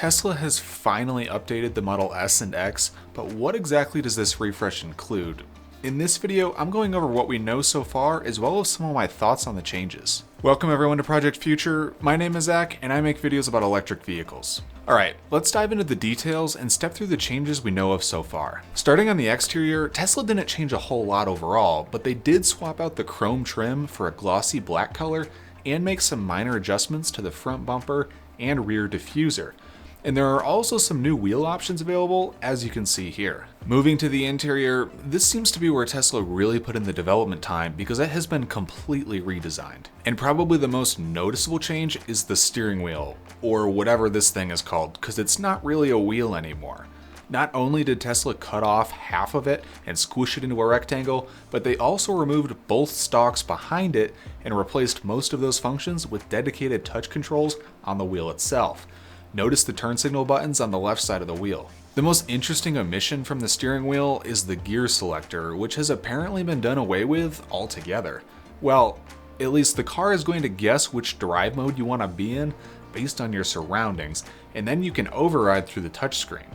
Tesla has finally updated the Model S and X, but what exactly does this refresh include? In this video, I'm going over what we know so far, as well as some of my thoughts on the changes. Welcome everyone to Project Future. My name is Zach, and I make videos about electric vehicles. Alright, let's dive into the details and step through the changes we know of so far. Starting on the exterior, Tesla didn't change a whole lot overall, but they did swap out the chrome trim for a glossy black color and make some minor adjustments to the front bumper and rear diffuser. And there are also some new wheel options available, as you can see here. Moving to the interior, this seems to be where Tesla really put in the development time because it has been completely redesigned. And probably the most noticeable change is the steering wheel, or whatever this thing is called, because it's not really a wheel anymore. Not only did Tesla cut off half of it and squish it into a rectangle, but they also removed both stalks behind it and replaced most of those functions with dedicated touch controls on the wheel itself. Notice the turn signal buttons on the left side of the wheel. The most interesting omission from the steering wheel is the gear selector, which has apparently been done away with altogether. Well, at least the car is going to guess which drive mode you want to be in based on your surroundings, and then you can override through the touchscreen.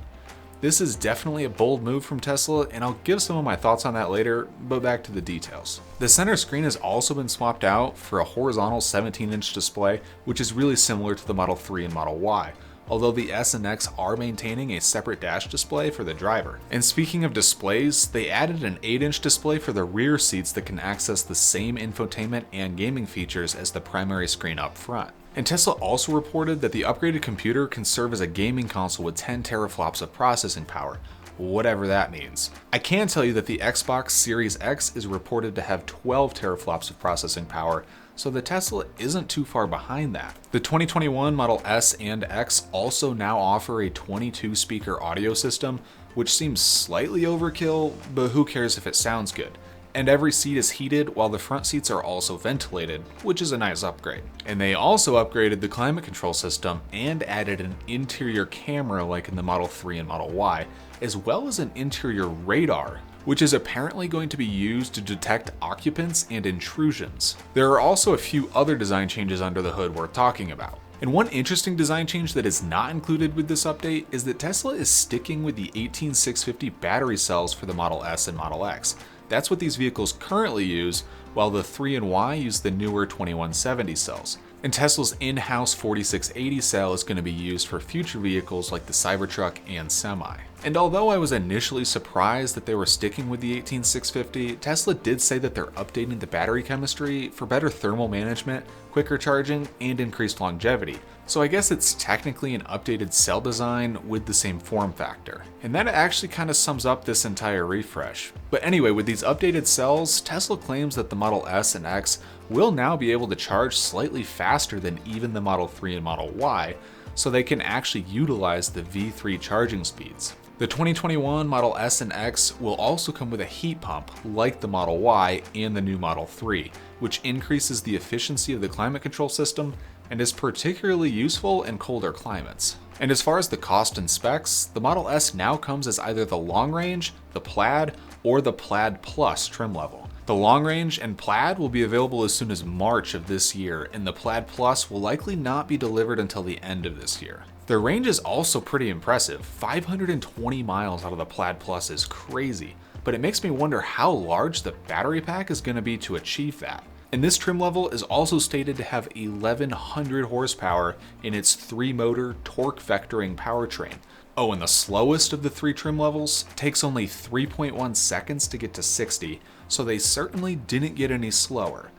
This is definitely a bold move from Tesla, and I'll give some of my thoughts on that later, but back to the details. The center screen has also been swapped out for a horizontal 17-inch display, which is really similar to the Model 3 and Model Y, although the S and X are maintaining a separate dash display for the driver. And speaking of displays, they added an 8-inch display for the rear seats that can access the same infotainment and gaming features as the primary screen up front. And Tesla also reported that the upgraded computer can serve as a gaming console with 10 teraflops of processing power, whatever that means. I can tell you that the Xbox Series X is reported to have 12 teraflops of processing power, so the Tesla isn't too far behind that. The 2021 Model S and X also now offer a 22-speaker audio system, which seems slightly overkill, but who cares if it sounds good. And every seat is heated while the front seats are also ventilated, which is a nice upgrade. And they also upgraded the climate control system and added an interior camera like in the Model 3 and Model Y, as well as an interior radar, which is apparently going to be used to detect occupants and intrusions. There are also a few other design changes under the hood worth talking about. And one interesting design change that is not included with this update is that Tesla is sticking with the 18650 battery cells for the Model S and Model X. That's what these vehicles currently use, while the 3 and Y use the newer 2170 cells. And Tesla's in-house 4680 cell is going to be used for future vehicles like the Cybertruck and Semi. And although I was initially surprised that they were sticking with the 18650, Tesla did say that they're updating the battery chemistry for better thermal management, quicker charging, and increased longevity. So I guess it's technically an updated cell design with the same form factor. And that actually kind of sums up this entire refresh. But anyway, with these updated cells, Tesla claims that the Model S and X will now be able to charge slightly faster than even the Model 3 and Model Y, so they can actually utilize the V3 charging speeds. The 2021 Model S and X will also come with a heat pump like the Model Y and the new Model 3, which increases the efficiency of the climate control system and is particularly useful in colder climates. And as far as the cost and specs, the Model S now comes as either the long range, the Plaid, or the Plaid Plus trim level. The long range and Plaid will be available as soon as March of this year, and the Plaid Plus will likely not be delivered until the end of this year. The range is also pretty impressive. 520 miles out of the Plaid Plus is crazy, but it makes me wonder how large the battery pack is going to be to achieve that. And this trim level is also stated to have 1100 horsepower in its 3-motor torque vectoring powertrain. Oh, and the slowest of the 3 trim levels takes only 3.1 seconds to get to 60, so they certainly didn't get any slower.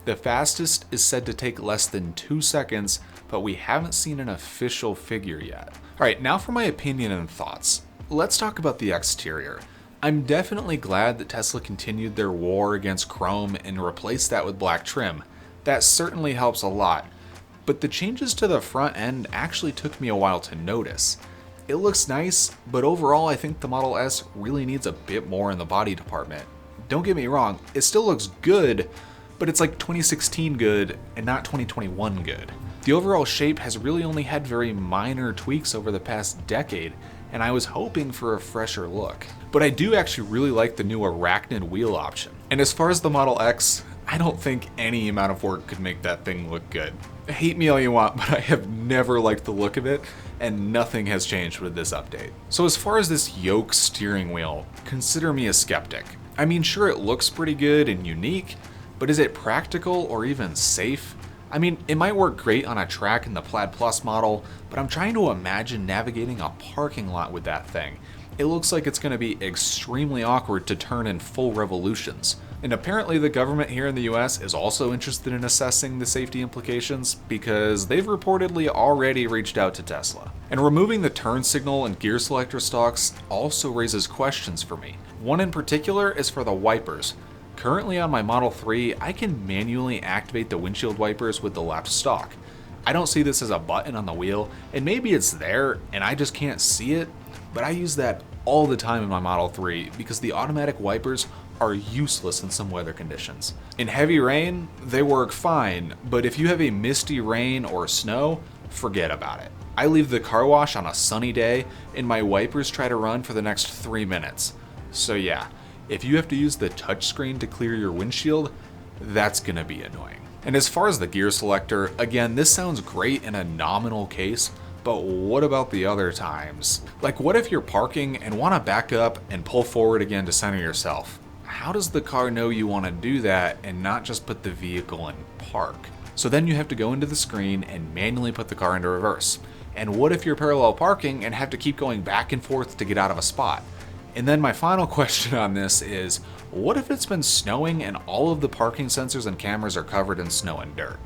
The fastest is said to take less than 2 seconds, but we haven't seen an official figure yet. Alright, now for my opinion and thoughts. Let's talk about the exterior. I'm definitely glad that Tesla continued their war against chrome and replaced that with black trim. That certainly helps a lot. But the changes to the front end actually took me a while to notice. It looks nice, but overall I think the Model S really needs a bit more in the body department. Don't get me wrong, it still looks good, but it's like 2016 good and not 2021 good. The overall shape has really only had very minor tweaks over the past decade, and I was hoping for a fresher look. But I do actually really like the new arachnid wheel option. And as far as the Model X, I don't think any amount of work could make that thing look good. Hate me all you want, but I have never liked the look of it, and nothing has changed with this update. So as far as this yoke steering wheel, consider me a skeptic. I mean, sure, it looks pretty good and unique, but is it practical or even safe? I mean, it might work great on a track in the Plaid Plus model, but I'm trying to imagine navigating a parking lot with that thing. It looks like it's going to be extremely awkward to turn in full revolutions. And apparently the government here in the US is also interested in assessing the safety implications because they've reportedly already reached out to Tesla. And removing the turn signal and gear selector stalks also raises questions for me. One in particular is for the wipers. Currently on my Model 3, I can manually activate the windshield wipers with the left stalk. I don't see this as a button on the wheel, and maybe it's there and I just can't see it, but I use that all the time in my Model 3 because the automatic wipers are useless in some weather conditions. In heavy rain, they work fine, but if you have a misty rain or snow, forget about it. I leave the car wash on a sunny day and my wipers try to run for the next 3 minutes. So yeah, if you have to use the touchscreen to clear your windshield, that's gonna be annoying. And as far as the gear selector, again, this sounds great in a nominal case, but what about the other times? Like, what if you're parking and want to back up and pull forward again to center yourself? How does the car know you want to do that and not just put the vehicle in park? So then you have to go into the screen and manually put the car into reverse. And what if you're parallel parking and have to keep going back and forth to get out of a spot? And then my final question on this is, what if it's been snowing and all of the parking sensors and cameras are covered in snow and dirt?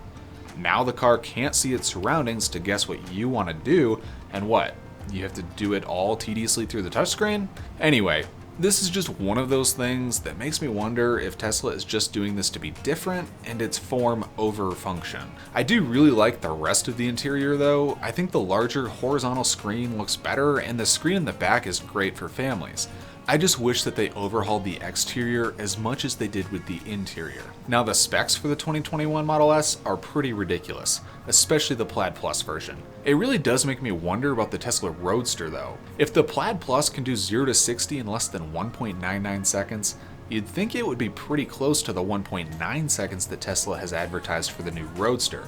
Now the car can't see its surroundings to guess what you want to do, and what? You have to do it all tediously through the touchscreen? Anyway, this is just one of those things that makes me wonder if Tesla is just doing this to be different and its form over function. I do really like the rest of the interior though. I think the larger horizontal screen looks better and the screen in the back is great for families. I just wish that they overhauled the exterior as much as they did with the interior. Now the specs for the 2021 Model S are pretty ridiculous, especially the Plaid Plus version. It really does make me wonder about the Tesla Roadster though. If the Plaid Plus can do 0 to 60 in less than 1.99 seconds, you'd think it would be pretty close to the 1.9 seconds that Tesla has advertised for the new Roadster.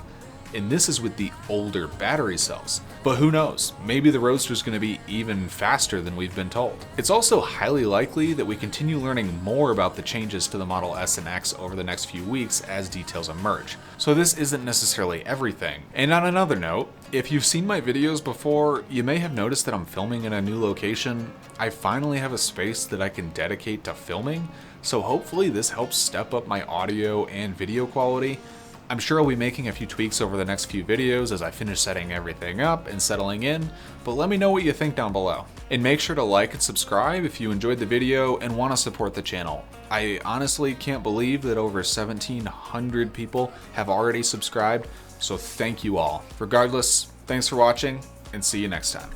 And this is with the older battery cells. But who knows, maybe the Roadster is going to be even faster than we've been told. It's also highly likely that we continue learning more about the changes to the Model S and X over the next few weeks as details emerge. So this isn't necessarily everything. And on another note, if you've seen my videos before, you may have noticed that I'm filming in a new location. I finally have a space that I can dedicate to filming, so hopefully this helps step up my audio and video quality. I'm sure I'll be making a few tweaks over the next few videos as I finish setting everything up and settling in, but let me know what you think down below. And make sure to like and subscribe if you enjoyed the video and want to support the channel. I honestly can't believe that over 1,700 people have already subscribed, so thank you all. Regardless, thanks for watching, and see you next time.